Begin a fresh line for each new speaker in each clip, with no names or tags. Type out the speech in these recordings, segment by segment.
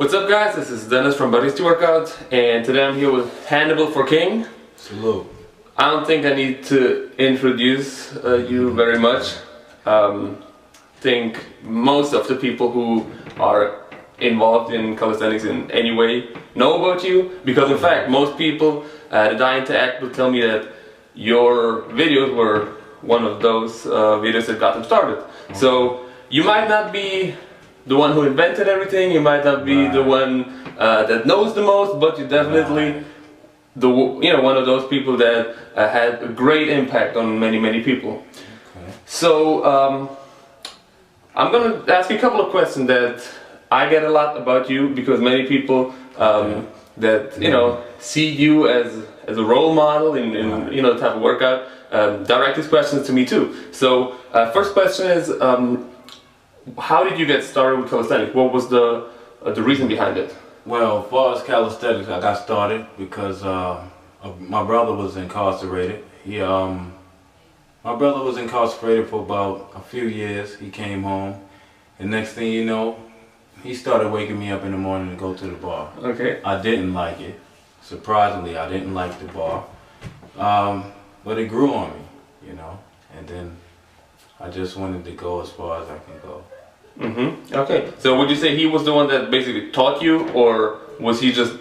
What's up, guys? This is Dennis from Barista Workout, and today I'm here with Hannibal For King.
Salute.
I don't think I need to introduce you very much. Think most of the people who are involved in calisthenics in any way know about you, because in fact most people that I interact will tell me that your videos were one of those videos that got them started. Okay. So you might not be the one who invented everything, you might not be the one that knows the most, but you definitely one of those people that had a great impact on many people. Okay. So I'm gonna ask you a couple of questions that I get a lot about you, because many people that see you as a role model in the type of workout direct these questions to me too. So first question is, how did you get started with calisthenics? What was the reason behind it?
Well, as far as calisthenics, I got started because my brother was incarcerated. My brother was incarcerated for about a few years. He came home, and next thing you know, he started waking me up in the morning to go to the bar. Okay. I didn't like it. Surprisingly, I didn't like the bar, but it grew on me, and then I just wanted to go as far as I can go.
Okay. So would you say he was the one that basically taught you, or was he just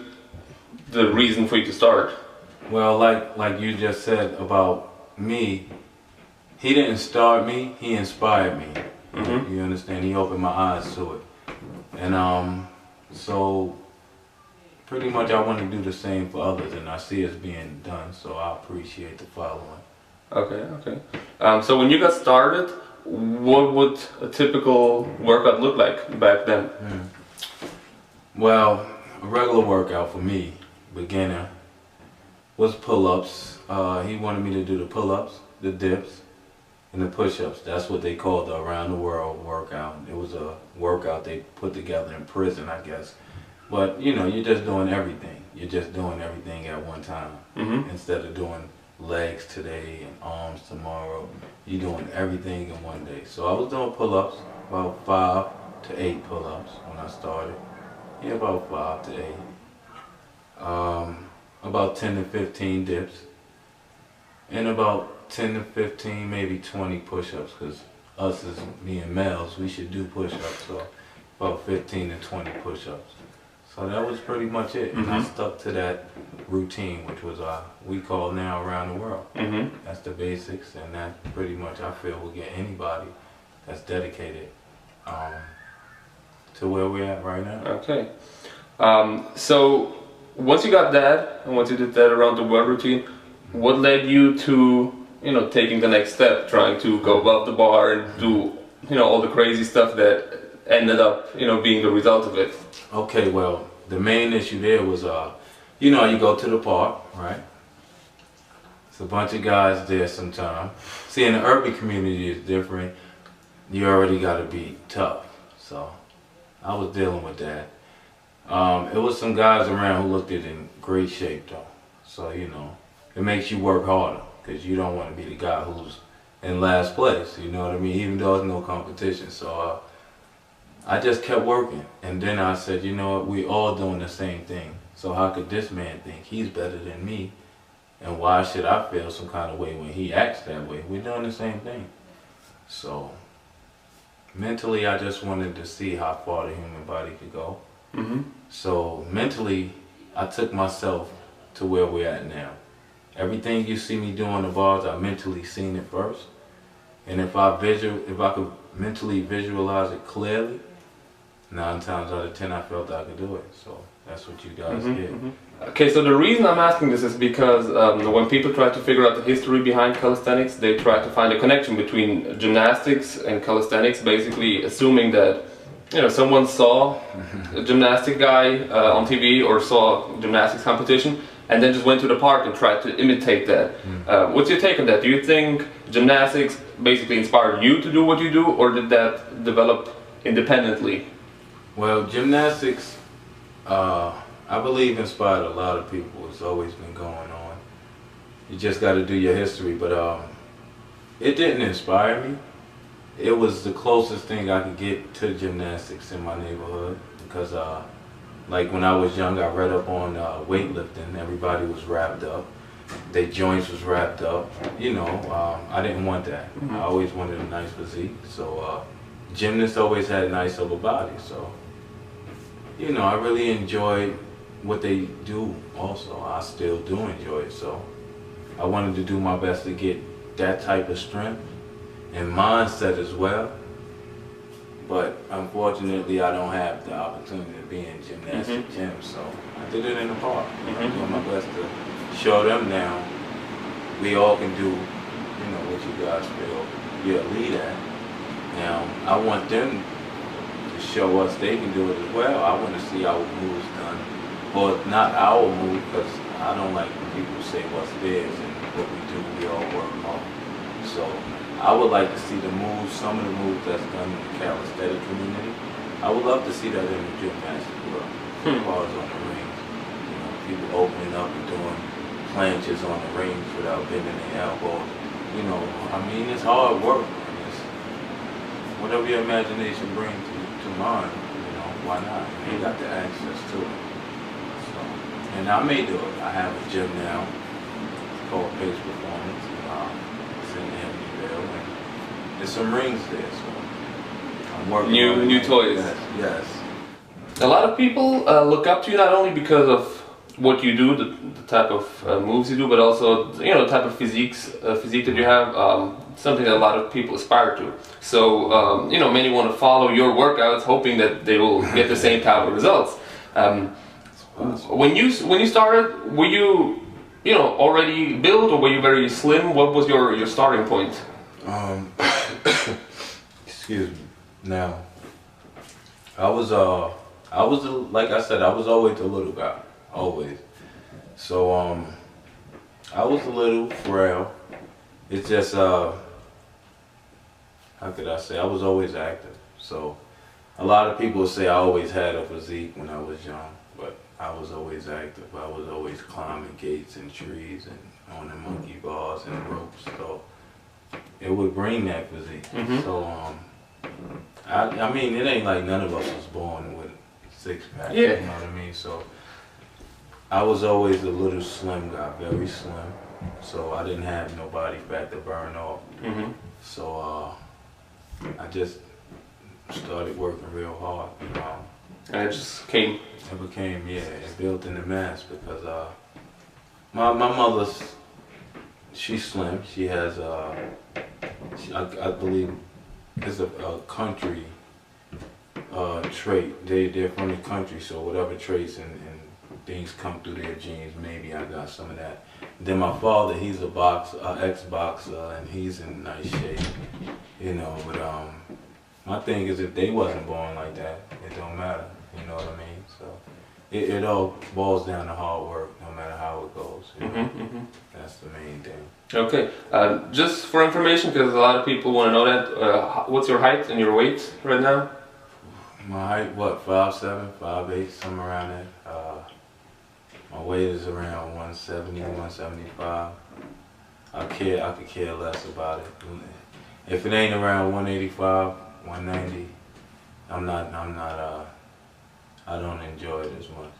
the reason for you to start?
Well, like you just said about me, he didn't start me, he inspired me. You understand? He opened my eyes to it. And so pretty much I want to do the same for others, and I see it's being done, so I appreciate the following. Okay. So when you got started, what would a typical workout look like back then? Well, a regular workout for me, beginner, was pull-ups. He wanted me to do the pull-ups, the dips, and the push-ups. That's what they called the around the world workout. It was a workout they put together in prison, I guess. But you're just doing everything. You're just doing everything at one time. Instead of doing legs today and arms tomorrow, you're doing everything in one day. So I was doing pull-ups, about 5 to 8 pull-ups when I started. Yeah, about 5 to 8. About 10 to 15 dips, and about 10 to 15, maybe 20 push-ups, because us as being males, we should do push-ups, so about 15 to 20 push-ups. So that was pretty much it, and I stuck to that routine, which was we call now around the world. That's the basics, and that pretty much I feel will get anybody that's dedicated to where we're at right now.
Okay. So once you got that, and once you did that around the world routine, what led you to taking the next step, trying to go above the bar and do all the crazy stuff that ended up being the result of it?
Okay, well, the main issue there was you go to the park, right? It's a bunch of guys there sometimes. See, in the urban community it's different. You already got to be tough, so I was dealing with that. It was some guys around who looked it in great shape though, so it makes you work harder, because you don't want to be the guy who's in last place, you know what I mean, even though there's no competition. So I just kept working, and then I said, you know what, we all doing the same thing, so how could this man think he's better than me, and why should I feel some kind of way when he acts that way? We're doing the same thing. So mentally I just wanted to see how far the human body could go. So mentally I took myself to where we're at now. Everything you see me do on the bars, I mentally seen it first, and if I could mentally visualize it clearly, 9 times out of 10 I felt I could do it. So that's what you guys did.
Okay, so the reason I'm asking this is because when people try to figure out the history behind calisthenics, they try to find a connection between gymnastics and calisthenics, basically assuming that someone saw a gymnastic guy on TV or saw a gymnastics competition and then just went to the park and tried to imitate that. What's your take on that? Do you think gymnastics basically inspired you to do what you do, or did that develop independently?
Well, gymnastics, I believe, inspired a lot of people. It's always been going on. You just got to do your history, but it didn't inspire me. It was the closest thing I could get to gymnastics in my neighborhood, because Like when I was young, I read up on weightlifting. Everybody was wrapped up. Their joints was wrapped up. You know, I didn't want that. I always wanted a nice physique. So gymnasts always had a nice upper body. So, you know, I really enjoyed what they do also. I still do enjoy it. So I wanted to do my best to get that type of strength and mindset as well. But unfortunately, I don't have the opportunity to be in gymnastic gyms, so I did it in the park. I'm doing my best to show them now we all can do, you know, what you guys feel you're a lead at. Now, I want them to show us they can do it as well. I want to see our moves done, or not our move, because I don't like when people say what's theirs and what we do, we all work hard. So I would like to see the moves, some of the moves that's done in the calisthenic community. I would love to see that in the gymnastics world, as far as on the rings. You know, people opening up and doing planches on the rings without bending their elbows. You know, I mean, it's hard work. And it's whatever your imagination brings to mind, you know, why not? You got the access to it. So, and I may do it. I have a gym now. It's called Pace Performance. It's in Amityville, and there's some rings there, so I'm working on
New toys.
Yes.
A lot of people look up to you not only because of what you do, the type of moves you do, but also, you know, the type of physique that you have. Something that a lot of people aspire to. So, you know, many want to follow your workouts, hoping that they will get the same type of results. When you started, were you know, already built, or were you very slim? What was your starting point?
Excuse me. Now, I was like I said, I was always the little guy, always. So I was a little frail. It's just how could I say? I was always active. So a lot of people say I always had a physique when I was young, but I was always active. I was always climbing gates and trees and on the monkey bars and ropes. So it would bring that physique. So I mean, it ain't like none of us was born with six packs.
Yeah.
You know what I mean? So I was always a little slim guy, very slim. So I didn't have no body fat to burn off. So I just started working real hard, you know.
And it just came.
It became, yeah, it built in the mass because my mother's, she's slim. She has, I believe, it's a country trait. They're from the country, so whatever traits and things come through their genes, maybe I got some of that. Then my father, he's a ex-boxer, and he's in nice shape, you know. But my thing is, if they wasn't born like that, it don't matter, you know what I mean? So it all boils down to hard work, no matter how it goes. You know? That's the main thing. Okay.
Just for information, because a lot of people want to know that, what's your height and your weight right now?
My height, what, 5'7", 5'8", somewhere around there. My weight is around 170, 175. I could care less about it. If it ain't around 185, 190, I don't enjoy it as much.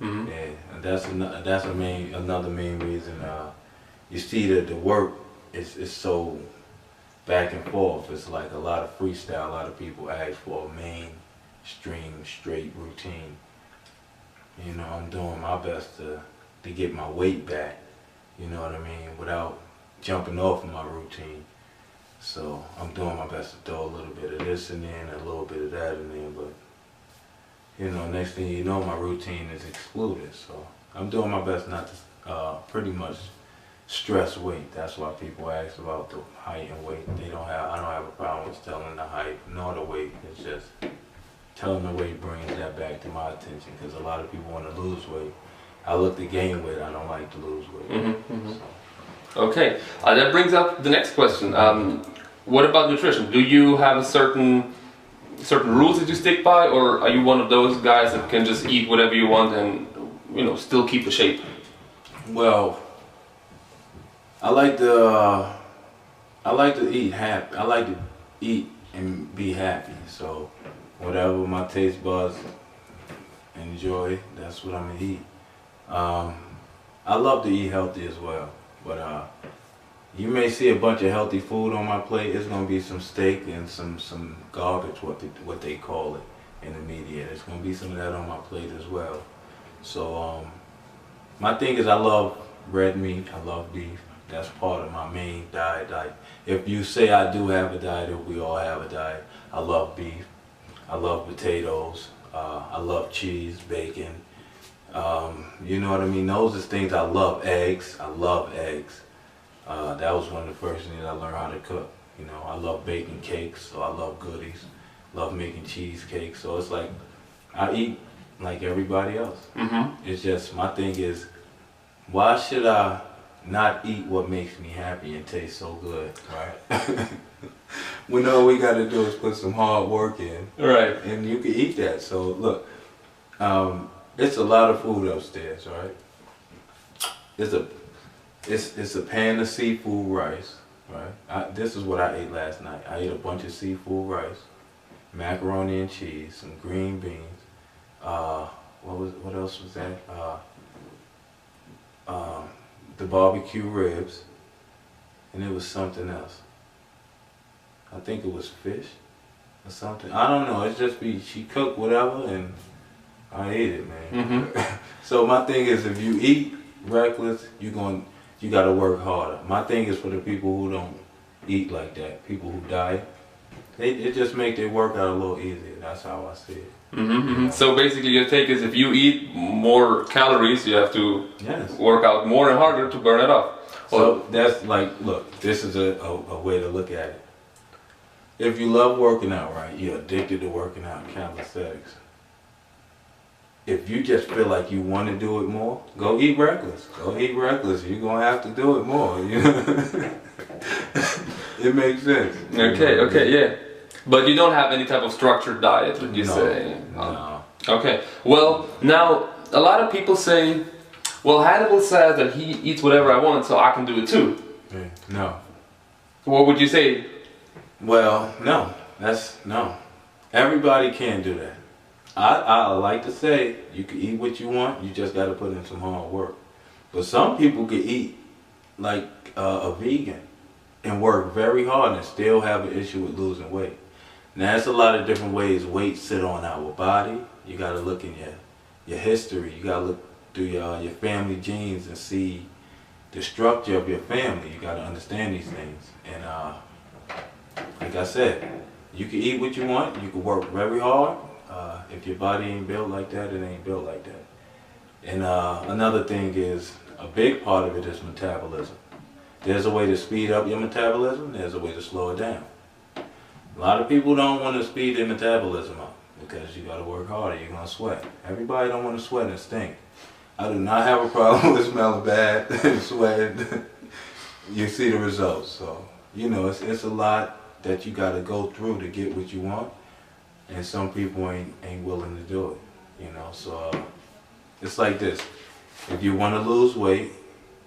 Yeah, and that's another main reason. You see that the work is so back and forth. It's like a lot of freestyle. A lot of people ask for a mainstream, straight routine. You know, I'm doing my best to get my weight back, you know what I mean, without jumping off of my routine. So I'm doing my best to throw a little bit of this in there and a little bit of that in there, but you know, next thing you know, my routine is excluded. So I'm doing my best not to pretty much stress weight. That's why people ask about the height and weight. I don't have a problem with telling the height nor the weight. It's just telling the weight brings that back to my attention, because a lot of people want to lose weight. I look to gain weight. I don't like to lose weight. So.
Okay, that brings up the next question. What about nutrition? Do you have a certain rules that you stick by, or are you one of those guys that can just eat whatever you want and, you know, still keep the shape?
Well, I like to eat happy. I like to eat and be happy. So whatever my taste buds enjoy, that's what I'm gonna eat. I love to eat healthy as well, but you may see a bunch of healthy food on my plate. It's gonna be some steak and some garbage, what they call it in the media. There's gonna be some of that on my plate as well. So my thing is, I love red meat. I love beef. That's part of my main diet. If you say I do have a diet, or we all have a diet, I love beef. I love potatoes. I love cheese, bacon. You know what I mean? Those are things I love. Eggs. I love eggs. That was one of the first things I learned how to cook. You know, I love baking cakes, so I love goodies. Love making cheesecakes. So it's like I eat like everybody else. It's just my thing is, why should I not eat what makes me happy and taste so good, right? When all we gotta do is put some hard work in,
Right.
and you can eat that. So look, it's a lot of food upstairs, right? It's a pan of seafood rice, right? This is what I ate last night. I ate a bunch of seafood rice, macaroni and cheese, some green beans. What else was that? The barbecue ribs, and it was something else. I think it was fish or something. I don't know. It's just she cooked whatever, and I ate it, man. So my thing is, if you eat reckless, you gotta work harder. My thing is for the people who don't eat like that, people who diet. It just make their workout a little easier. That's how I see it. You know?
So basically your take is, if you eat more calories, you have to work out more and harder to burn it off.
So that's like, look, this is a way to look at it. If you love working out, right, you're addicted to working out, calisthenics. If you just feel like you want to do it more, go eat reckless. Go eat reckless. You're going to have to do it more. You know? It makes sense.
Okay, yeah. But you don't have any type of structured diet, would you say?
No.
Okay. Well, now, a lot of people say, well, Hannibal says that he eats whatever I want, so I can do it too.
No.
What would you say?
Well, no. No. Everybody can't do that. I like to say, you can eat what you want, you just got to put in some hard work. But some people can eat like a vegan and work very hard and still have an issue with losing weight. Now, there's a lot of different ways weight sit on our body. You got to look in your history. You got to look through your family genes and see the structure of your family. You got to understand these things. And like I said, you can eat what you want. You can work very hard. If your body ain't built like that, it ain't built like that. And another thing is, a big part of it is metabolism. There's a way to speed up your metabolism. There's a way to slow it down. A lot of people don't want to speed their metabolism up because you got to work harder. You're going to sweat. Everybody don't want to sweat and stink. I do not have a problem with smelling bad and sweating. You see the results. So, you know, it's a lot that you got to go through to get what you want. And some people ain't willing to do it, you know. So it's like this. If you want to lose weight,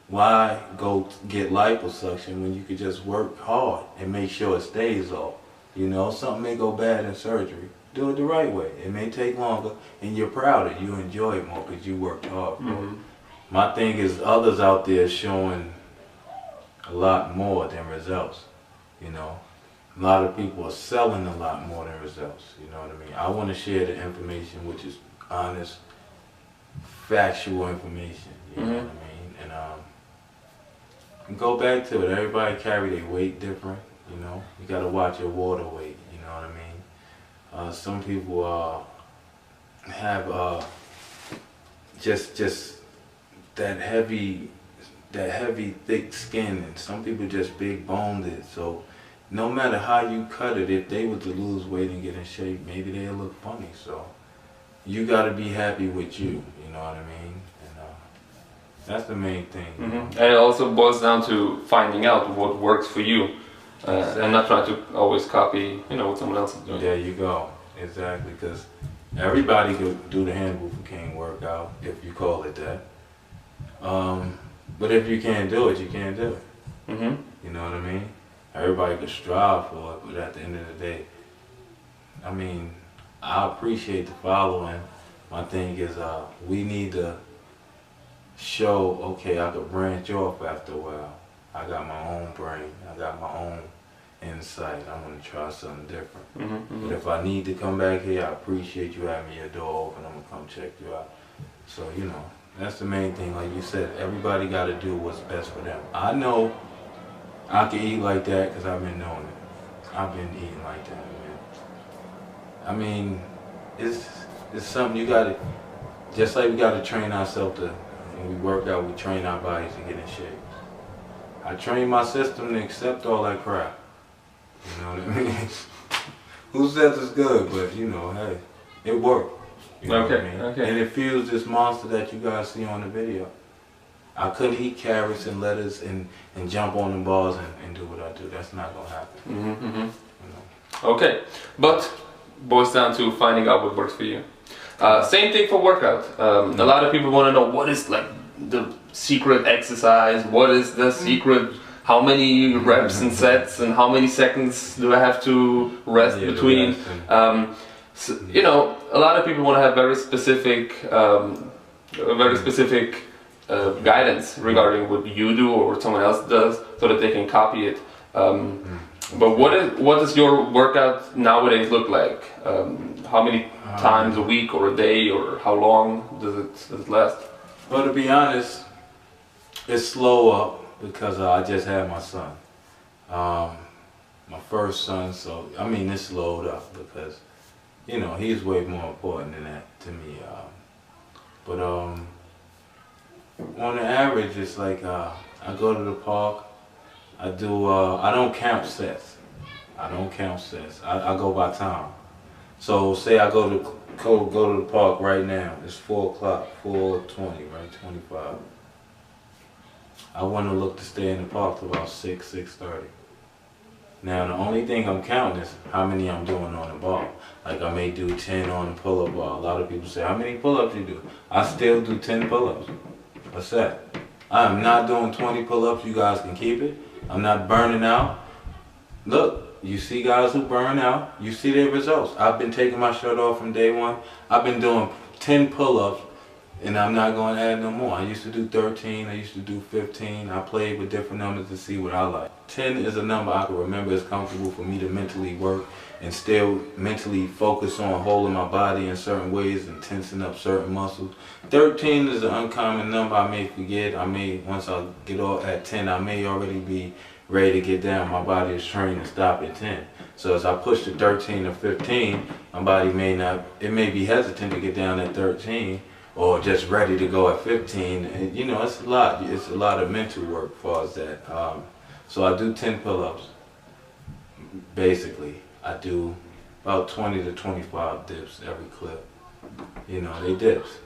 why go get liposuction when you could just work hard and make sure it stays off? You know, something may go bad in surgery. Do it the right way. It may take longer, and you're prouder. You enjoy it more because you worked hard for it. My thing is, others out there showing a lot more than results, you know. A lot of people are selling a lot more than results, you know what I mean? I want to share the information which is honest, factual information, you know what I mean? And go back to it. Everybody carry their weight different, you know? You got to watch your water weight, you know what I mean? Some people have just that heavy, thick skin, and some people just big boned. So no matter how you cut it, if they were to lose weight and get in shape, maybe they'll look funny. So you got to be happy with you, you know what I mean? And that's the main thing. You know?
And it also boils down to finding out what works for you, and not trying to always copy, you know, what someone else is doing.
There you go. Exactly, because everybody could do the Hannibal For King workout, if you call it that. But if you can't do it, you can't do it. You know what I mean? Everybody could strive for it, but at the end of the day, I mean, I appreciate the following, My thing is, we need to show, okay, I could branch off after a while. I got my own brain. I got my own insight. I want to try something different. But if I need to come back here, I appreciate you having your door open. I'm going to come check you out. So, you know, that's the main thing. Like you said, everybody got to do what's best for them. I know I can eat like that because I've been knowing it. I've been eating like that, man. I mean, it's something you got to, just like we got to train ourselves to, when we work out, we train our bodies to get in shape. I train my system to accept all that crap. You know what I mean? Who says it's good, but you know, hey, it worked. You know what I mean? And it fuels this monster that you guys see on the video. I couldn't eat carrots and lettuce and jump on the balls and do what I do. That's not gonna happen. You know?
Okay, but boils down to finding out what works for you. Same thing for workout. A lot of people want to know what is like the secret exercise, what is the secret, how many reps and sets, and how many seconds do I have to rest between. So, you know, a lot of people want to have very specific guidance regarding what you do or what someone else does, so that they can copy it. But what does your workout nowadays look like? How many times a week or a day, or how long does it last?
Well, to be honest, it's slow up because I just had my son, my first son. So I mean, it's slowed up because, you know, he's way more important than that to me. But on the average, it's like I go to the park. I don't count sets. I go by time. So say I go to the park right now. It's 4 o'clock, 4:20, right? 25. I want to look to stay in the park till about 6:30. Now the only thing I'm counting is how many I'm doing on the ball. Like I may do 10 on the pull-up ball. A lot of people say, how many pull-ups you do? I still do 10 pull-ups a set. I am not doing 20 pull-ups. You guys can keep it. I'm not burning out. Look, you see guys who burn out, you see their results. I've been taking my shirt off from day one. I've been doing 10 pull-ups and I'm not going to add no more. I used to do 13, I used to do 15. I played with different numbers to see what I like. 10 is a number I can remember is comfortable for me to mentally work and still mentally focus on holding my body in certain ways and tensing up certain muscles. 13 is an uncommon number I may forget. Once I get all at 10, I may already be ready to get down. My body is trained to stop at 10. So as I push to 13 or 15, my body may be hesitant to get down at 13 or just ready to go at 15. And you know, it's a lot of mental work as far as that. So I do 10 pull-ups, basically. I do about 20 to 25 dips every clip. You know, they dips.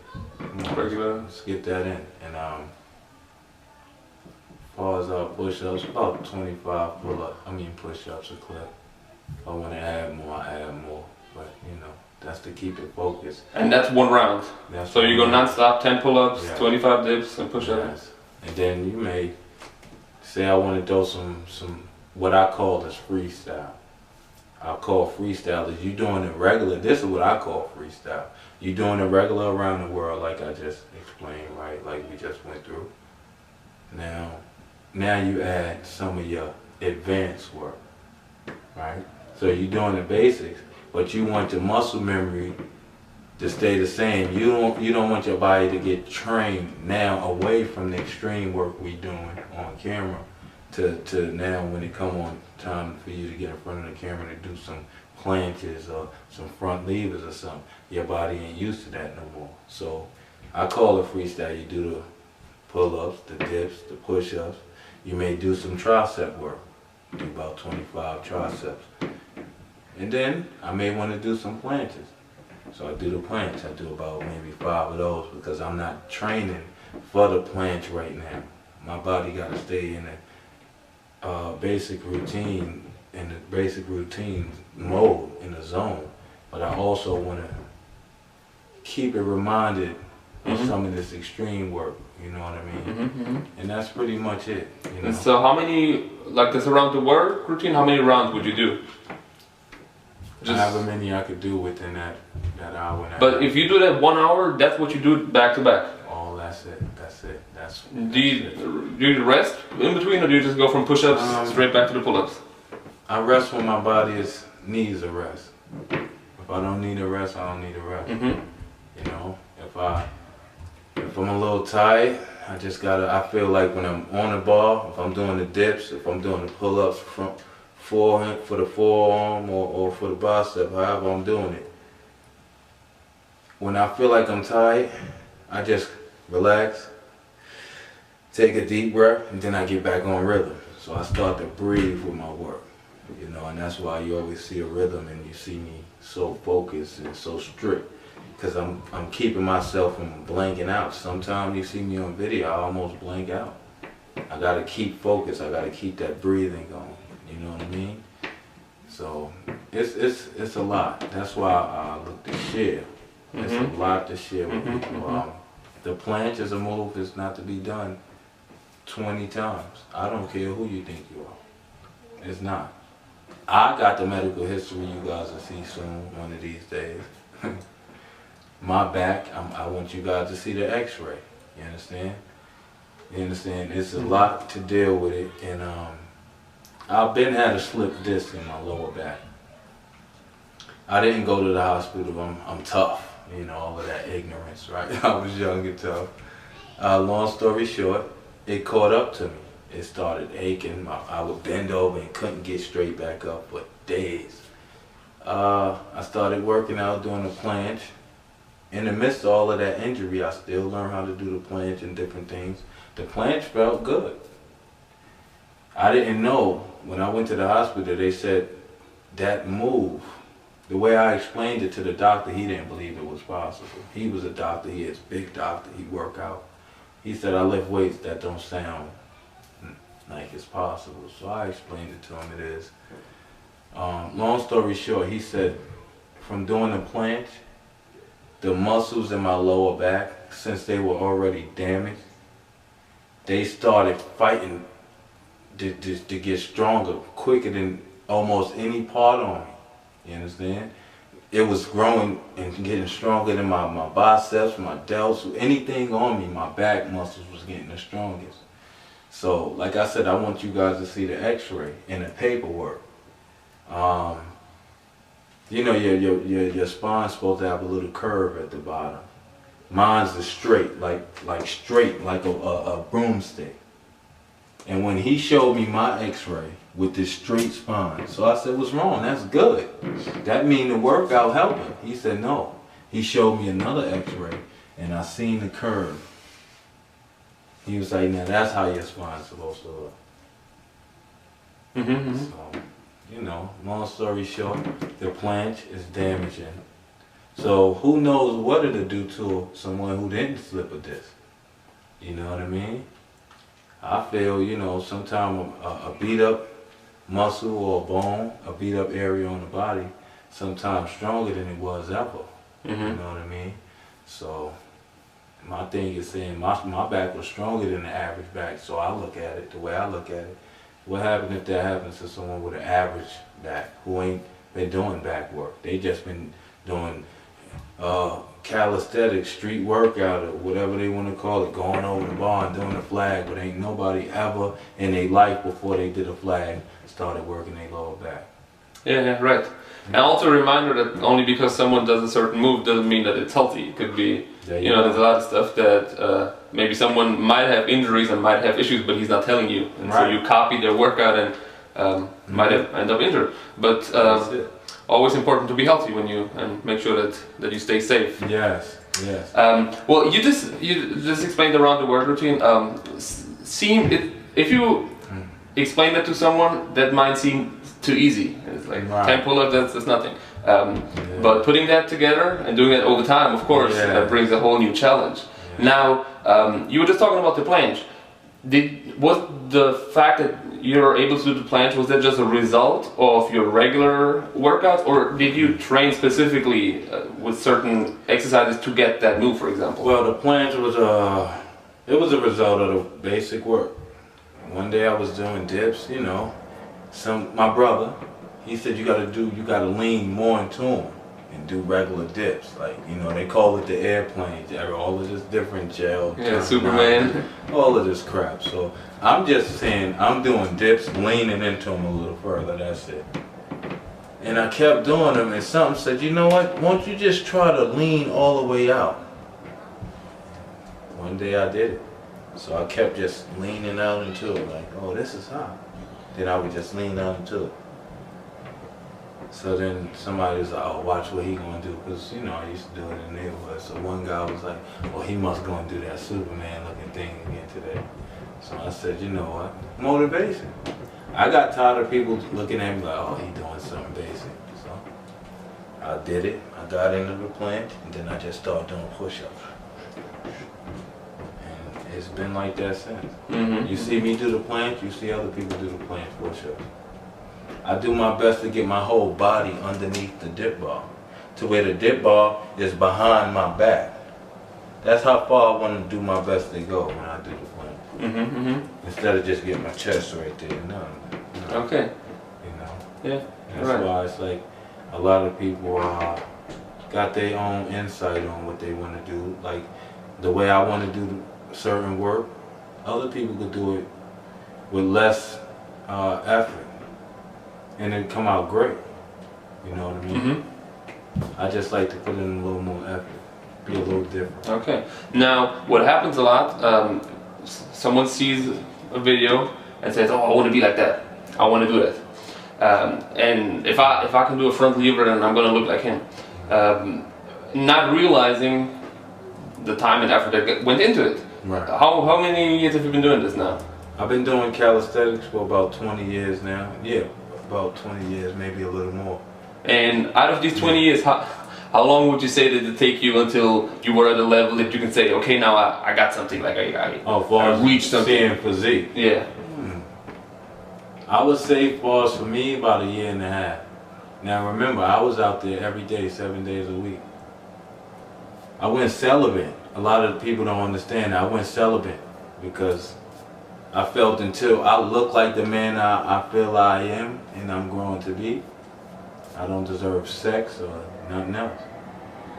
Let's get that in. And as far as push-ups, about 25 push-ups a clip. If I want to add more, I add more. But you know, that's to keep it focused.
And that's one round. So you go non-stop, 10 pull-ups,
yeah.
25 dips, and push-ups.
Yes. And then you may say I want to do some what I call is freestyle. I call freestyle is you doing it regular. This is what I call freestyle. You doing it regular around the world, like I just explained, right? Like we just went through. Now you add some of your advanced work, right? So you're doing the basics, but you want your muscle memory to stay the same. You don't want your body to get trained now away from the extreme work we doing on camera to now when it come on time for you to get in front of the camera to do some planches or some front levers or something. Your body ain't used to that no more. So I call it freestyle. You do the pull-ups, the dips, the push-ups. You may do some tricep work. Do about 25 triceps. And then I may want to do some planches. So I do the planche. I do about maybe 5 of those because I'm not training for the planche right now. My body got to stay in a basic routine, mode, in the zone. But I also want to keep it reminded of some of this extreme work. You know what I mean? And that's pretty much it. You know?
And so how many, like this around the work routine, how many rounds would you do? Just
however many I could do within that hour. And
but if you do that 1 hour, that's what you do back to back.
Oh, that's it.
Do you rest in between, or do you just go from push-ups straight back to the pull-ups?
I rest when my body needs a rest. If I don't need a rest, I don't need a rest. You know, if I'm a little tired, I feel like when I'm on the bar, if I'm doing the dips, if I'm doing the pull-ups for the forearm or for the bicep, however I'm doing it. When I feel like I'm tired, I just relax, take a deep breath, and then I get back on rhythm. So I start to breathe with my work, you know, and that's why you always see a rhythm and you see me so focused and so strict, because I'm keeping myself from blanking out. Sometimes you see me on video, I almost blank out. I gotta keep focused, I gotta keep that breathing going, you know what I mean? So it's a lot. That's why I look to share. It's a lot to share with people. The planche is a move that's not to be done 20 times. I don't care who you think you are. It's not. I got the medical history you guys will see soon, one of these days. My back, I want you guys to see the x-ray. You understand? You understand? It's a lot to deal with it. And I've been had a slip disc in my lower back. I didn't go to the hospital. I'm tough. You know, all of that ignorance, right? I was young and tough. Long story short, it caught up to me. It started aching. I would bend over and couldn't get straight back up for days. I started working out doing the planche. In the midst of all of that injury, I still learned how to do the planche and different things. The planche felt good. I didn't know, when I went to the hospital, they said that move, the way I explained it to the doctor, he didn't believe it was possible. He was a doctor, he is a big doctor, he work out. He said, I lift weights that don't sound like it's possible. So I explained it to him, it is. Long story short, he said, from doing the planche, the muscles in my lower back, since they were already damaged, they started fighting to get stronger, quicker than almost any part on me. You understand? It was growing and getting stronger than my biceps, my delts, anything on me, my back muscles was getting the strongest. So, like I said, I want you guys to see the x-ray and the paperwork. You know, your spine's supposed to have a little curve at the bottom. Mine's is straight, like a broomstick. And when he showed me my x-ray with this straight spine, so I said, what's wrong? That's good. That mean the workout helping. He said, no. He showed me another x-ray and I seen the curve. He was like, now that's how your spine's supposed to look. So, you know, long story short, the planche is damaging. So who knows what it'll do to someone who didn't slip a disc. You know what I mean? I feel, you know, sometimes a beat up muscle or a bone, a beat up area on the body, sometimes stronger than it was ever. You know what I mean? So my thing is saying my back was stronger than the average back, so I look at it the way I look at it. What happens if that happens to someone with an average back who ain't been doing back work? They just been doing calisthenics, street workout, or whatever they want to call it, going over the bar and doing a flag, but ain't nobody ever in their life before they did a flag started working their lower back.
Yeah, right. And also a reminder that only because someone does a certain move doesn't mean that it's healthy. It could be, you know, there's a lot of stuff that maybe someone might have injuries and might have issues, but he's not telling you. And so you copy their workout and might end up injured. But always important to be healthy when you, and make sure that you stay safe.
Yes, yes.
Well, you just explained around the work routine. If you explain that to someone, that might seem too easy. It's like 10 pull-ups, that's nothing. But putting that together and doing it over time, of course, brings a whole new challenge. Now, you were just talking about the planche. Was the fact that you're able to do the planche, was that just a result of your regular workouts, or did you train specifically with certain exercises to get that move, for example?
Well, the planche was a result of the basic work. One day I was doing dips, you know. My brother, he said you gotta lean more into them and do regular dips. Like, you know, they call it the airplane, all of this different gel.
Yeah, Superman.
All of this crap. So I'm just saying, I'm doing dips, leaning into them a little further, that's it. And I kept doing them, and something said, you know what, won't you just try to lean all the way out? One day I did it. So I kept just leaning out into it, like, oh, this is hot. Then I would just lean out into it. So then somebody was like, oh, watch what he gonna do. Because, you know, I used to do it in the neighborhood. So one guy was like, well, he must go and do that Superman looking thing again today. So I said, you know what? Motivation. I got tired of people looking at me like, oh, he doing something basic. So I did it. I got into the plank, and then I just started doing push-ups. And it's been like that since. You see me do the plank, you see other people do the plank push-ups. I do my best to get my whole body underneath the dip bar, to where the dip bar is behind my back. That's how far I want to do my best to go when I do the plank. Instead of just getting my chest right there. No.
Okay.
You know.
Yeah.
That's why it's like a lot of people got their own insight on what they want to do. Like the way I want to do certain work, other people could do it with less effort. And it come out great. You know what I mean? I just like to put in a little more effort, be a little different.
Okay. Now, what happens a lot, someone sees a video and says, oh, I want to be like that. I want to do that. And if I can do a front lever, then I'm going to look like him. Not realizing the time and effort that went into it.
Right.
How many years have you been doing this now?
I've been doing calisthenics for about 20 years now. Yeah. About 20 years, maybe a little more.
And out of these 20 years, how long would you say did it take you until you were at a level that you can say, okay, now I got something, like I reached something?
Seeing physique.
Yeah.
I would say for me about 1.5 years. Now remember, I was out there every day, 7 days a week. I went celibate. A lot of people don't understand that. I went celibate because I felt until I look like the man I feel I am and I'm growing to be, I don't deserve sex or nothing else.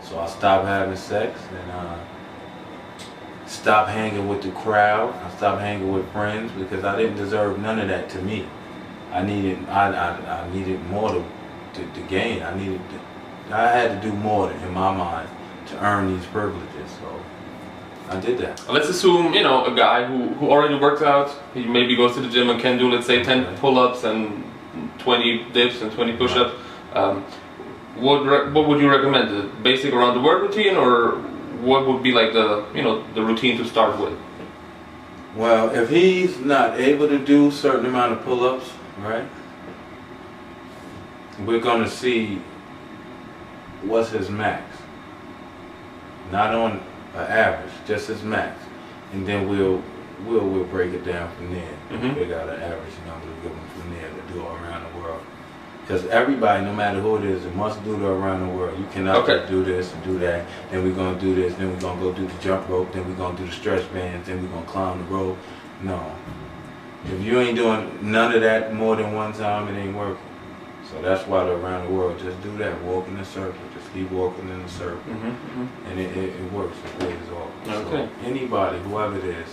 So I stopped having sex and stopped hanging with the crowd. I stopped hanging with friends because I didn't deserve none of that to me. I needed more to gain. I had to do more in my mind to earn these privileges. So I did that.
Let's assume, you know, a guy who already works out, he maybe goes to the gym and can do, let's say, 10 pull-ups and 20 dips and 20 push-ups. What would you recommend? The basic around the work routine, or what would be like the routine to start with?
Well, if he's not able to do a certain amount of pull-ups, right, we're gonna see what's his max. Not on an average, just his max, and then we'll break it down from there. Figure out an average number to give him from there to do all around the world. Because everybody, no matter who it is, it must do it around the world. You cannot just do this and do that. Then we're gonna do this. Then we're gonna go do the jump rope. Then we're gonna do the stretch bands. Then we're gonna climb the rope. No, if you ain't doing none of that more than one time, it ain't working. So that's why the around the world, just do that. Walk in a circle. Just keep walking in a circle. And it works. It pays off.
Okay.
So anybody, whoever it is,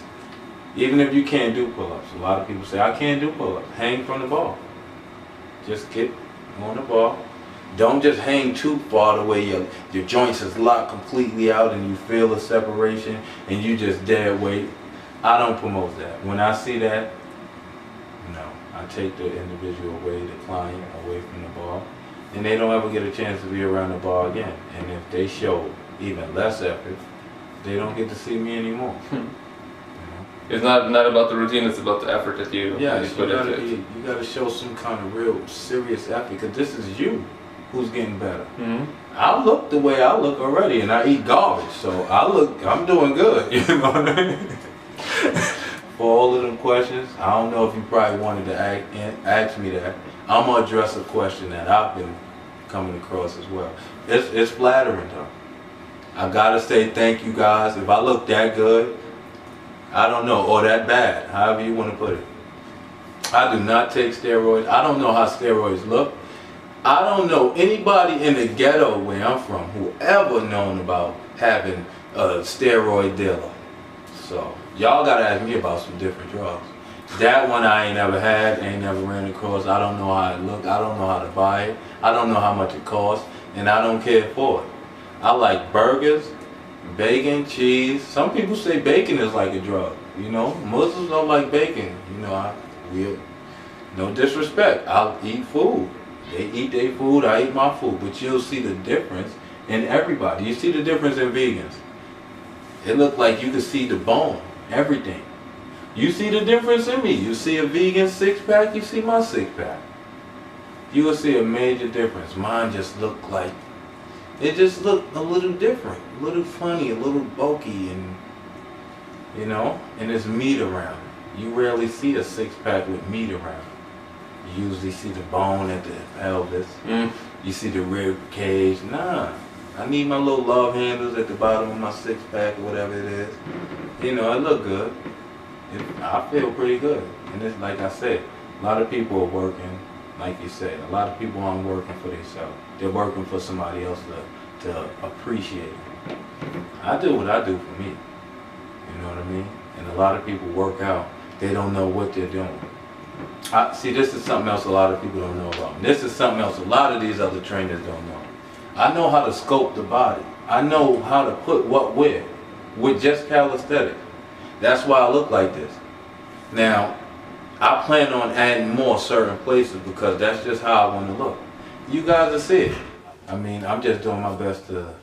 even if you can't do pull-ups, a lot of people say, I can't do pull-ups. Hang from the bar. Just get on the bar. Don't just hang too far the way your joints is locked completely out and you feel a separation and you just dead weight. I don't promote that. When I see that, no. I take the individual away, the client away from the bar, and they don't ever get a chance to be around the bar again. And if they show even less effort, they don't get to see me anymore.
It's not about the routine, it's about the effort that you put into it.
You gotta show some kind of real serious effort, because this is you who's getting better. I look the way I look already, and I eat garbage, so I'm doing good, you know what I mean? For all of them questions, I don't know if you probably wanted to ask me that. I'm gonna address a question that I've been coming across as well. It's flattering though. I gotta say thank you guys. If I look that good, I don't know, or that bad, however you want to put it. I do not take steroids. I don't know how steroids look. I don't know anybody in the ghetto where I'm from who ever known about having a steroid dealer. So y'all gotta ask me about some different drugs. That one I ain't never had, ain't never ran across. I don't know how it look. I don't know how to buy it. I don't know how much it costs, and I don't care for it. I like burgers, bacon, cheese. Some people say bacon is like a drug. You know, Muslims don't like bacon. You know, no disrespect. I'll eat food. They eat their food, I eat my food. But you'll see the difference in everybody. You see the difference in vegans. It looked like you could see the bone, everything. You see the difference in me. You see a vegan six-pack, you see my six-pack. You will see a major difference. Mine just looked like, it just looked a little different, a little funny, a little bulky, and you know, and there's meat around it. You rarely see a six-pack with meat around it. You usually see the bone at the pelvis. You see the rib cage. Nah, I need my little love handles at the bottom of my six-pack or whatever it is. You know, it look good. I feel pretty good. And it's like I said, a lot of people are working, like you said, a lot of people aren't working for themselves. They're working for somebody else to appreciate it. I do what I do for me. You know what I mean? And a lot of people work out, they don't know what they're doing. See, this is something else a lot of people don't know about. And this is something else a lot of these other trainers don't know. I know how to sculpt the body. I know how to put what where with just calisthenics. That's why I look like this. Now, I plan on adding more certain places because that's just how I want to look. You guys will see it. I mean, I'm just doing my best to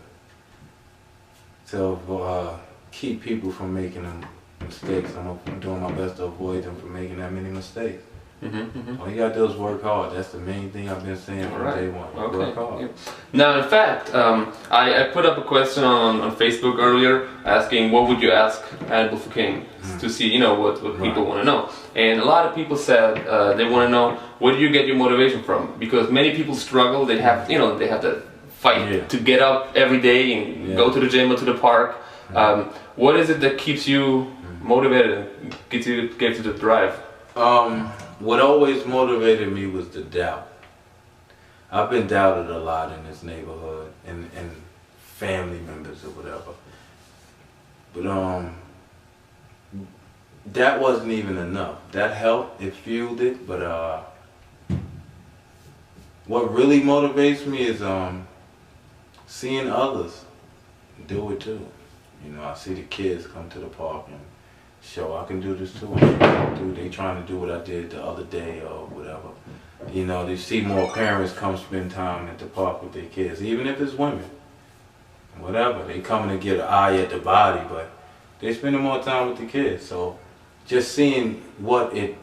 keep people from making them mistakes. I'm doing my best to avoid them from making that many mistakes. All you gotta do is work hard. That's the main thing I've been saying from day one.
Okay.
Work hard.
Yeah. Now, in fact, I put up a question on Facebook earlier asking what would you ask Hannibal For King to see, you know, what people want to know. And a lot of people said they want to know where do you get your motivation from? Because many people struggle. They have, you know, they have to fight to get up every day and go to the gym or to the park. What is it that keeps you motivated and gives you the drive?
What always motivated me was the doubt. I've been doubted a lot in this neighborhood and family members or whatever. But that wasn't even enough. That helped, it fueled it, but what really motivates me is seeing others do it too. You know, I see the kids come to the park and show I can do this too. They trying to do what I did the other day or whatever. You know, they see more parents come spend time at the park with their kids, even if it's women. Whatever, they coming to get an eye at the body, but they spending more time with the kids. So just seeing what it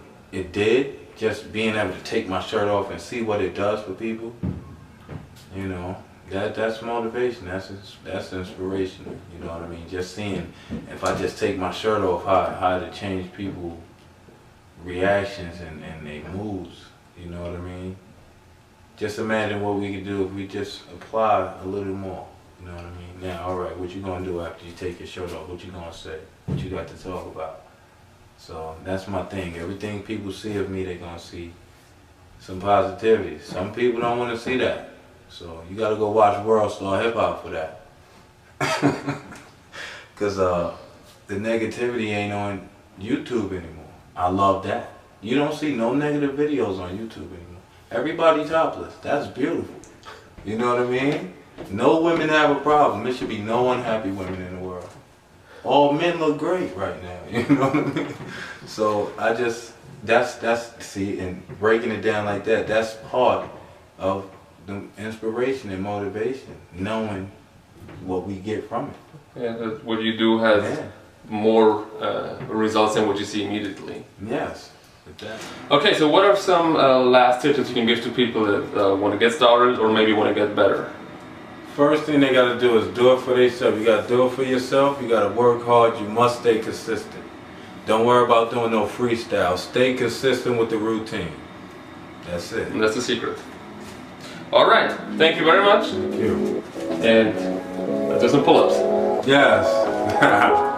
did, just being able to take my shirt off and see what it does for people, you know, that's motivation. That's inspiration. You know what I mean? Just seeing if I just take my shirt off, how to change people's reactions and their moods. You know what I mean? Just imagine what we could do if we just apply a little more. You know what I mean? Now, all right, what you gonna do after you take your shirt off? What you gonna say? What you got to talk about? So that's my thing. Everything people see of me, they gonna see some positivity. Some people don't want to see that. So you gotta go watch World Star Hip Hop for that. Cause the negativity ain't on YouTube anymore. I love that. You don't see no negative videos on YouTube anymore. Everybody topless. That's beautiful. You know what I mean? No women have a problem. There should be no unhappy women in the world. All men look great right now. You know what I mean? So I just see, and breaking it down like that, that's part of the inspiration and motivation, knowing what we get from it.
Yeah, that what you do has more results than what you see immediately.
Yes. With that.
Okay, so what are some last tips that you can give to people that want to get started or maybe want to get better?
First thing they got to do is do it for themselves. You got to do it for yourself. You got to work hard. You must stay consistent. Don't worry about doing no freestyle. Stay consistent with the routine. That's it.
And that's the secret. All right. Thank you very much.
Thank you.
And let's do some pull-ups.
Yes.